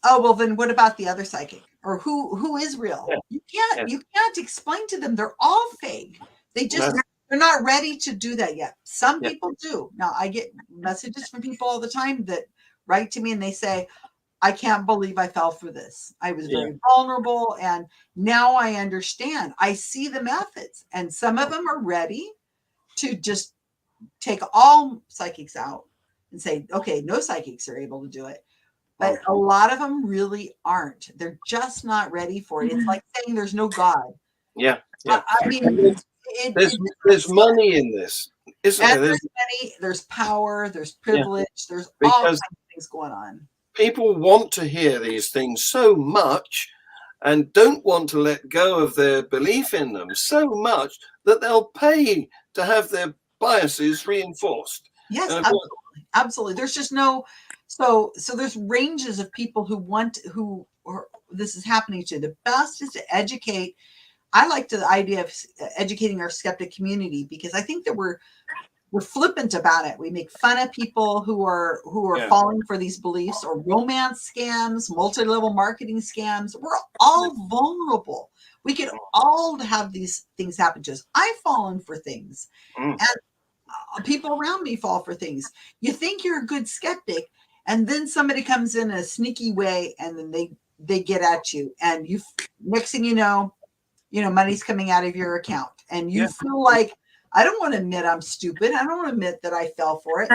oh, well, then what about the other psychic? Or who is real? Yeah. You can't explain to them. They're all fake. They're not ready to do that yet. Some people do. Now, I get messages from people all the time that write to me and they say, I can't believe I fell for this. I was very vulnerable. And now I understand. I see the methods. And some of them are ready to just take all psychics out and say, okay, no psychics are able to do it. but a lot of them really aren't. They're just not ready for it. It's like saying there's no God. Yeah, yeah. I mean, there's money in this, isn't there? There's money, there's power, there's privilege, there's all kinds of things going on. People want to hear these things so much and don't want to let go of their belief in them so much that they'll pay to have their biases reinforced. Yes, absolutely. Absolutely. There's just no, so there's ranges of people who this is happening to. The best is to educate. I like the idea of educating our skeptic community, because I think that we're flippant about it. We make fun of people who are falling for these beliefs, or romance scams, multi-level marketing scams. We're all vulnerable. We can all have these things happen to us. I've fallen for things, and people around me fall for things. You think you're a good skeptic, and then somebody comes in a sneaky way, and then they get at you, and you, next thing you know, money's coming out of your account, and you feel like, I don't want to admit I'm stupid. I don't want to admit that I fell for it.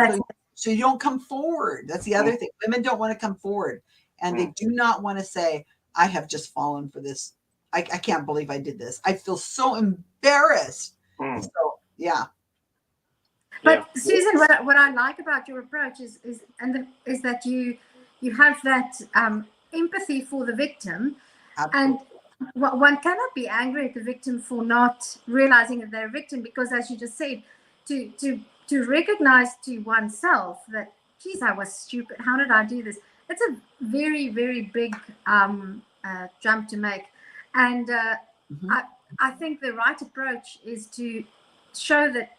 So you don't come forward. That's the other thing. Women don't want to come forward, and they do not want to say, I have just fallen for this. I can't believe I did this. I feel so embarrassed. So, yeah. But Susan, what I like about your approach is that you have that empathy for the victim. Absolutely. And one cannot be angry at the victim for not realizing that they're a victim, because, as you just said, to recognize to oneself that, geez, I was stupid. How did I do this? It's a very, very big jump to make. And I think the right approach is to show that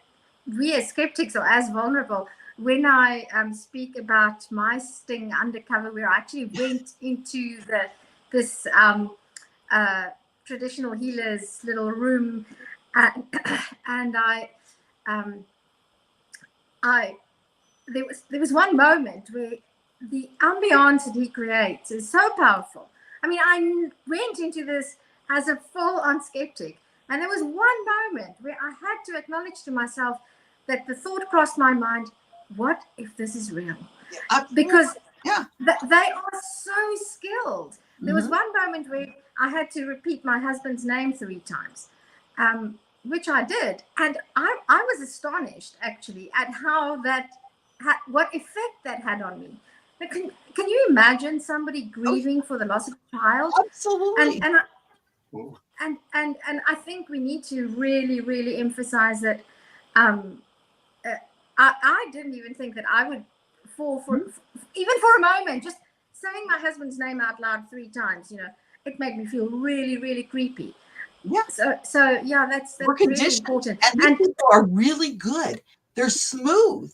we as skeptics are as vulnerable. When I speak about my sting undercover, where I actually went into this traditional healer's little room, and there was one moment where the ambiance that he creates is so powerful. I mean, I went into this as a full-on skeptic, and there was one moment where I had to acknowledge to myself that the thought crossed my mind, what if this is real? Because they are so skilled. There was one moment where I had to repeat my husband's name 3 times, which I did. And I was astonished, actually, at how what effect that had on me. Can you imagine somebody grieving for the loss of a child? Absolutely. And I think we need to really, really emphasize that I didn't even think that I would fall for, even for a moment, just saying my husband's name out loud 3 times, it made me feel really, really creepy. Yeah. So yeah, that's really important. And people are really good. They're smooth.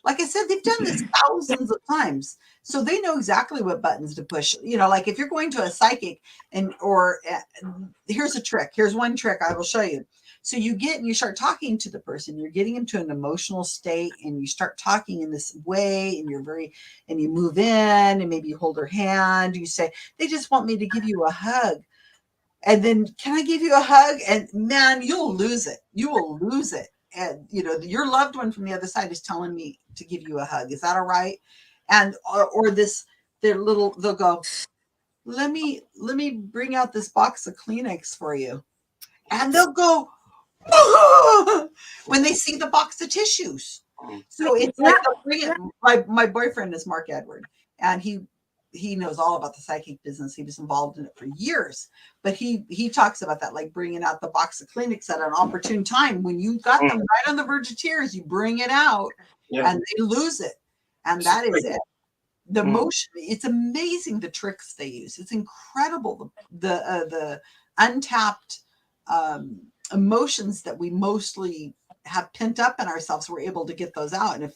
Like I said, they've done this thousands of times. So they know exactly what buttons to push. Like if you're going to a psychic here's a trick. Here's one trick I will show you. So you start talking to the person, you're getting them to an emotional state, and you start talking in this way, and you move in, and maybe you hold her hand. You say, they just want me to give you a hug. And then, can I give you a hug? And man, you'll lose it. You will lose it. And your loved one from the other side is telling me to give you a hug. Is that all right? And they'll go, let me bring out this box of Kleenex for you. And they'll go, when they see the box of tissues. So it's like my boyfriend is Mark Edward, and he knows all about the psychic business. He was involved in it for years, but he talks about that, like bringing out the box of Kleenex at an opportune time. When you got them right on the verge of tears, you bring it out, and they lose it. And that is it. The emotion, it's amazing the tricks they use. It's incredible. The untapped emotions that we mostly have pent up in ourselves, we're able to get those out. And if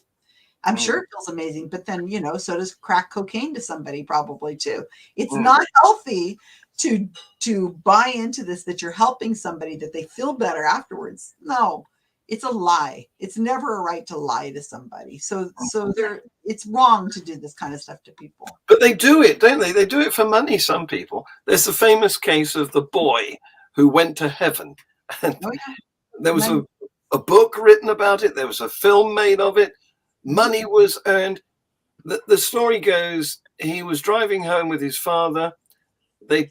I'm sure it feels amazing, but then, so does crack cocaine to somebody probably too. It's not healthy to buy into this, that you're helping somebody, that they feel better afterwards. No, it's a lie. It's never a right to lie to somebody. So it's wrong to do this kind of stuff to people. But they do it, don't they? They do it for money, some people. There's the famous case of the boy who went to heaven. And there was a book written about it. There was a film made of it. Money was earned. The story goes, he was driving home with his father. They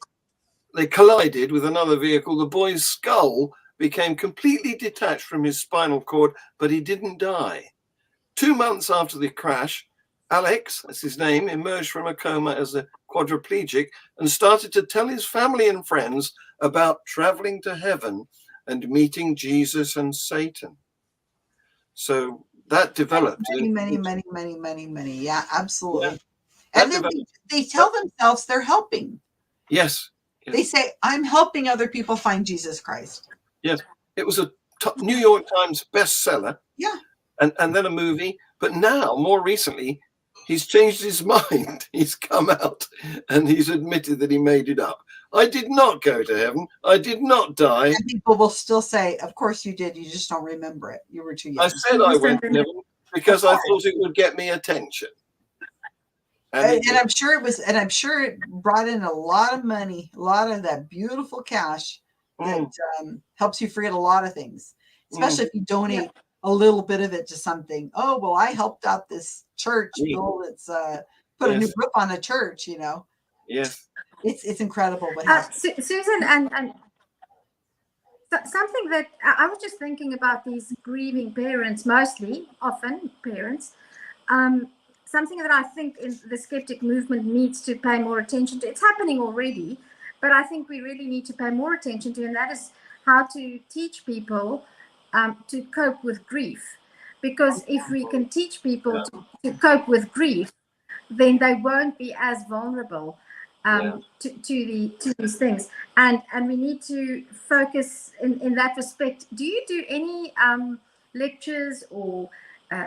collided with another vehicle. The boy's skull became completely detached from his spinal cord, but he didn't die. 2 months after the crash, Alex, that's his name, emerged from a coma as a quadriplegic and started to tell his family and friends about traveling to heaven and meeting Jesus and Satan. So that developed. Many. Yeah, absolutely. Yeah, and then they tell themselves they're helping. Yes. They say, I'm helping other people find Jesus Christ. Yes. It was a New York Times bestseller. Yeah. And then a movie. But now, more recently, he's changed his mind. He's come out and he's admitted that he made it up. I did not go to heaven. I did not die. And people will still say, of course you did. You just don't remember it. You were too young. I said I went to heaven because I thought it would get me attention. And I'm sure it was, and I'm sure it brought in a lot of money, a lot of that beautiful cash that helps you forget a lot of things, especially if you donate a little bit of it to something. Oh, well, I helped out this church build its put a new roof on a church, you know. Yes. It's incredible what Susan, and something that I was just thinking about, these grieving parents, often parents, something that I think in the skeptic movement needs to pay more attention to. It's happening already, but I think we really need to pay more attention to, and that is how to teach people to cope with grief. Because if we can teach people to cope with grief, then they won't be as vulnerable to these things. And we need to focus in that respect. Do you do any lectures or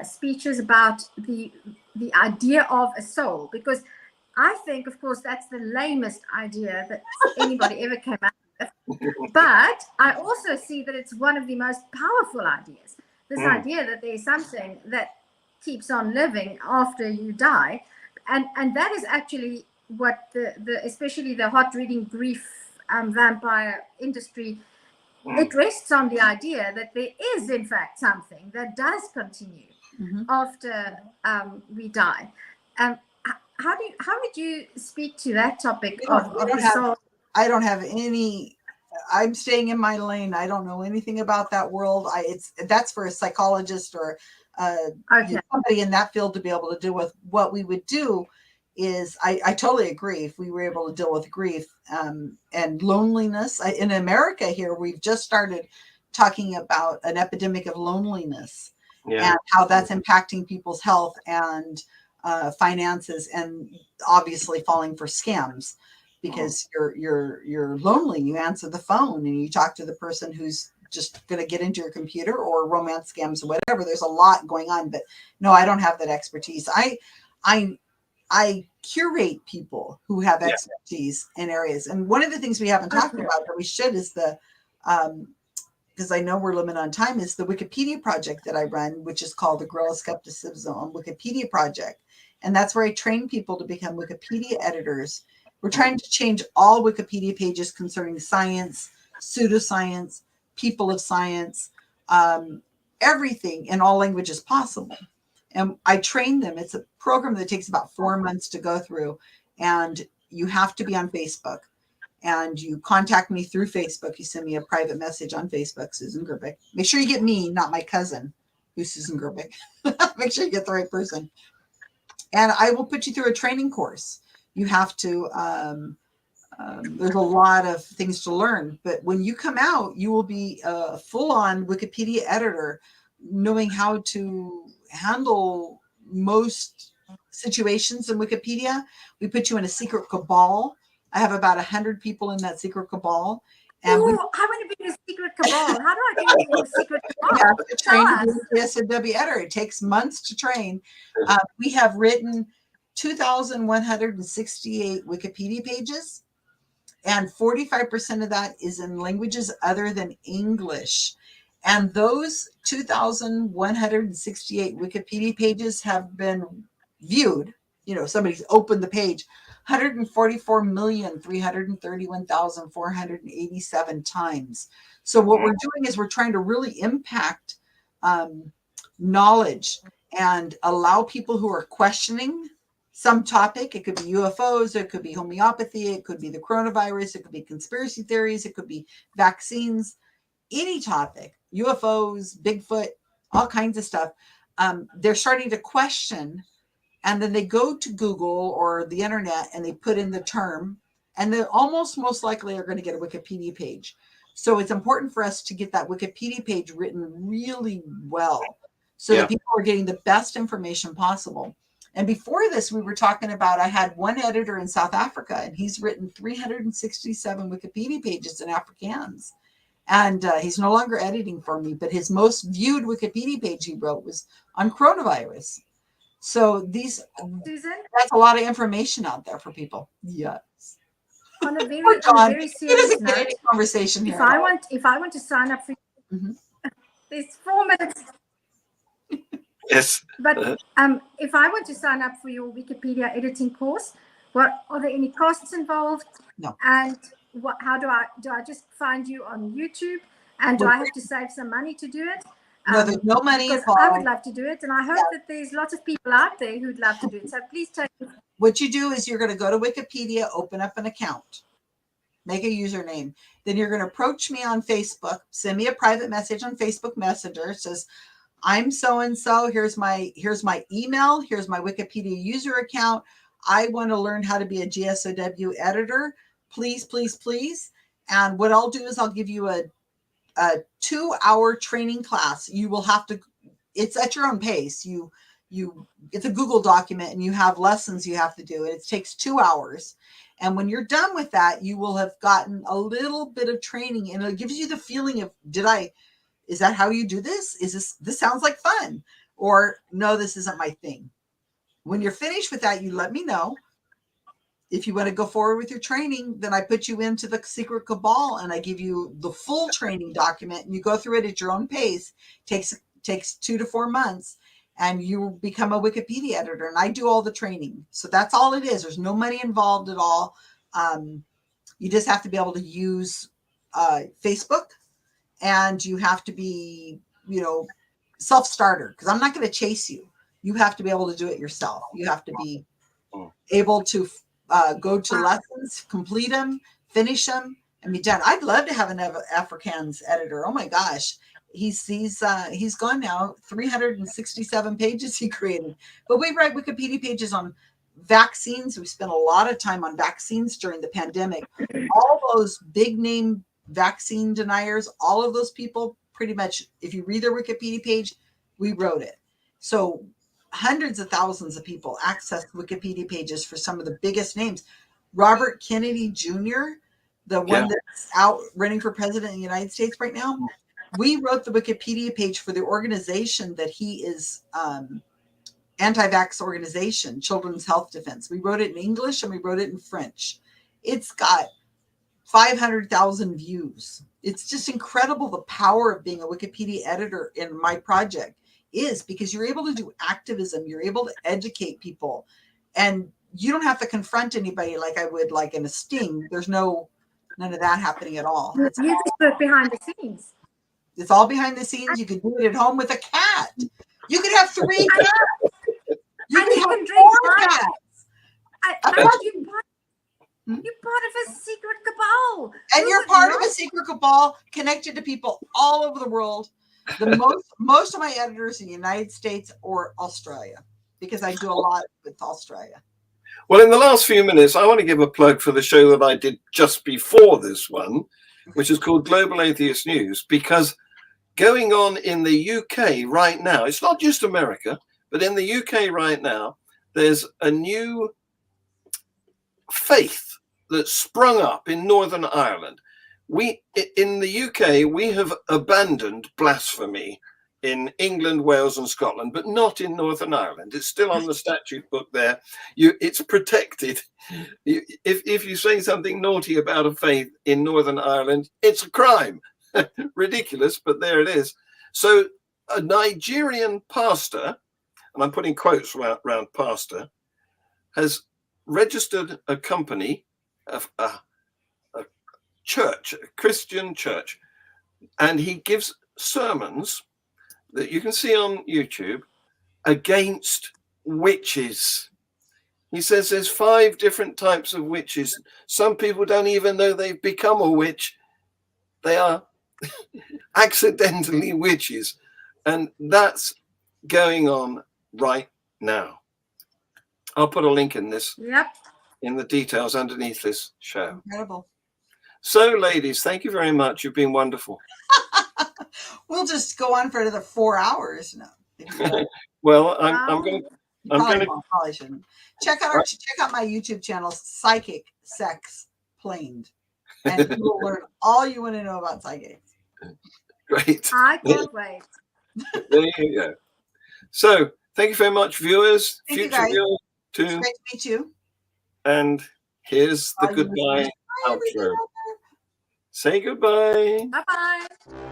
speeches about the idea of a soul? Because I think, of course, that's the lamest idea that anybody ever came up with. But I also see that it's one of the most powerful ideas. This idea that there's something that keeps on living after you die. And that is actually what the especially the hot reading grief vampire industry, it rests on the idea that there is in fact something that does continue after we die. How would you speak to that topic of the soul? I don't have any. I'm staying in my lane. I don't know anything about that world. That's for a psychologist or somebody in that field to be able to deal with. What we would do is, I totally agree. If we were able to deal with grief and loneliness in America here, we've just started talking about an epidemic of loneliness and how that's impacting people's health and finances, and obviously falling for scams. Because you're lonely, you answer the phone and you talk to the person who's just going to get into your computer, or romance scams or whatever. There's a lot going on, but no, I don't have that expertise. I curate people who have expertise in areas. And one of the things we haven't talked about that we should is because I know we're limited on time, is the Wikipedia project that I run, which is called the Guerilla Skepticism on Wikipedia project. And that's where I train people to become Wikipedia editors. We're trying to change all Wikipedia pages concerning science, pseudoscience, people of science, everything in all languages possible. And I train them. It's a program that takes about 4 months to go through. And you have to be on Facebook. And you contact me through Facebook. You send me a private message on Facebook, Susan Gerbic. Make sure you get me, not my cousin, who's Susan Gerbic. Make sure you get the right person. And I will put you through a training course. You have to, there's a lot of things to learn, but when you come out, you will be a full-on Wikipedia editor, knowing how to handle most situations in Wikipedia. We put you in a secret cabal. I have about 100 people in that secret cabal. And I want to be in a secret cabal. How do I get into a secret cabal? You have to train to be a GSoW editor. It takes months to train. We have written 2,168 Wikipedia pages, and 45% of that is in languages other than English. And those 2,168 Wikipedia pages have been viewed. You know, somebody's opened the page 144,331,487 times. So what we're doing is we're trying to really impact knowledge and allow people who are questioning some topic. It could be UFOs, it could be homeopathy, it could be the coronavirus, it could be conspiracy theories, it could be vaccines, any topic, UFOs, Bigfoot, all kinds of stuff. They're starting to question, and then they go to Google or the internet and they put in the term, and they almost most likely are going to get a Wikipedia page. So it's important for us to get that Wikipedia page written really well so that people are getting the best information possible. And before this, we were talking about, I had one editor in South Africa, and he's written 367 Wikipedia pages in Afrikaans. And he's no longer editing for me, but his most viewed Wikipedia page he wrote was on coronavirus. So these, that's a lot of information out there for people. Yes. On a very serious note, conversation here. If I want to sign up for there's 4 minutes. Yes. But if I want to sign up for your Wikipedia editing course, what are there any costs involved? No. And how do I just find you on YouTube? And do I have to save some money to do it? No, there's no money involved. I would love to do it, and I hope that there's lots of people out there who'd love to do it. So please take it. What you do is you're going to go to Wikipedia, open up an account, make a username. Then you're going to approach me on Facebook, send me a private message on Facebook Messenger. It says, I'm so-and-so, here's my email, here's my Wikipedia user account. I want to learn how to be a GSoW editor. Please, please, please. And what I'll do is I'll give you a 2-hour training class. You will have to, it's at your own pace. It's a Google document and you have lessons you have to do. It takes 2 hours. And when you're done with that, you will have gotten a little bit of training, and it gives you the feeling of, is that how you do this? This sounds like fun, or no, this isn't my thing. When you're finished with that, you let me know. If you want to go forward with your training, then I put you into the secret cabal and I give you the full training document, and you go through it at your own pace. Takes 2 to 4 months, and you become a Wikipedia editor, and I do all the training. So that's all it is. There's no money involved at all. You just have to be able to use Facebook, and you have to be, self-starter, because I'm not going to chase you. You have to be able to do it yourself. You have to be able to go to lessons, complete them, finish them, and be done. I'd love to have an Afrikaans editor. Oh my gosh. He's gone now, 367 pages he created. But we write Wikipedia pages on vaccines. We spent a lot of time on vaccines during the pandemic. All those big name vaccine deniers, all of those people, pretty much, if you read their Wikipedia page, we wrote it. So hundreds of thousands of people access Wikipedia pages for some of the biggest names. Robert Kennedy Jr., the one that's out running for president in the United States right now, we wrote the Wikipedia page for the organization that he is anti-vax organization, Children's Health Defense. We wrote it in English and we wrote it in French. It's got 500,000 views. It's just incredible the power of being a Wikipedia editor in my project is, because you're able to do activism, you're able to educate people, and you don't have to confront anybody like I would like in a sting. There's none of that happening at all. You just work behind the scenes. It's all behind the scenes. You could do it at home with a cat. You could have 3 cats. You could have 4 cats. You're part of a secret cabal. And you're part of a secret cabal connected to people all over the world. Most of my editors in the United States or Australia, because I do a lot with Australia. Well, in the last few minutes, I want to give a plug for the show that I did just before this one, which is called Global Atheist News, because going on in the UK right now, it's not just America, but in the UK right now, there's a new faith that sprung up in Northern Ireland. In the UK, we have abandoned blasphemy in England, Wales, and Scotland, but not in Northern Ireland. It's still on the statute book there. It's protected. If you say something naughty about a faith in Northern Ireland, it's a crime. Ridiculous, but there it is. So a Nigerian pastor, and I'm putting quotes around pastor, has registered a company, a church, a Christian church, and he gives sermons that you can see on YouTube against witches. He says there's 5 different types of witches. Some people don't even know they've become a witch. They are accidentally witches. And that's going on right now. I'll put a link in this. Yep. In the details underneath this show. Incredible. So, ladies, thank you very much. You've been wonderful. We'll just go on for another 4 hours now. Well, I'm going to. Probably shouldn't. Check out my YouTube channel, Psychic Sex Planed, and you will learn all you want to know about psychics. Great. I can't wait. There you go. So, thank you very much, viewers. Thank Future viewers too. It's great to meet you. And here's the goodbye outro. Say goodbye. Bye-bye.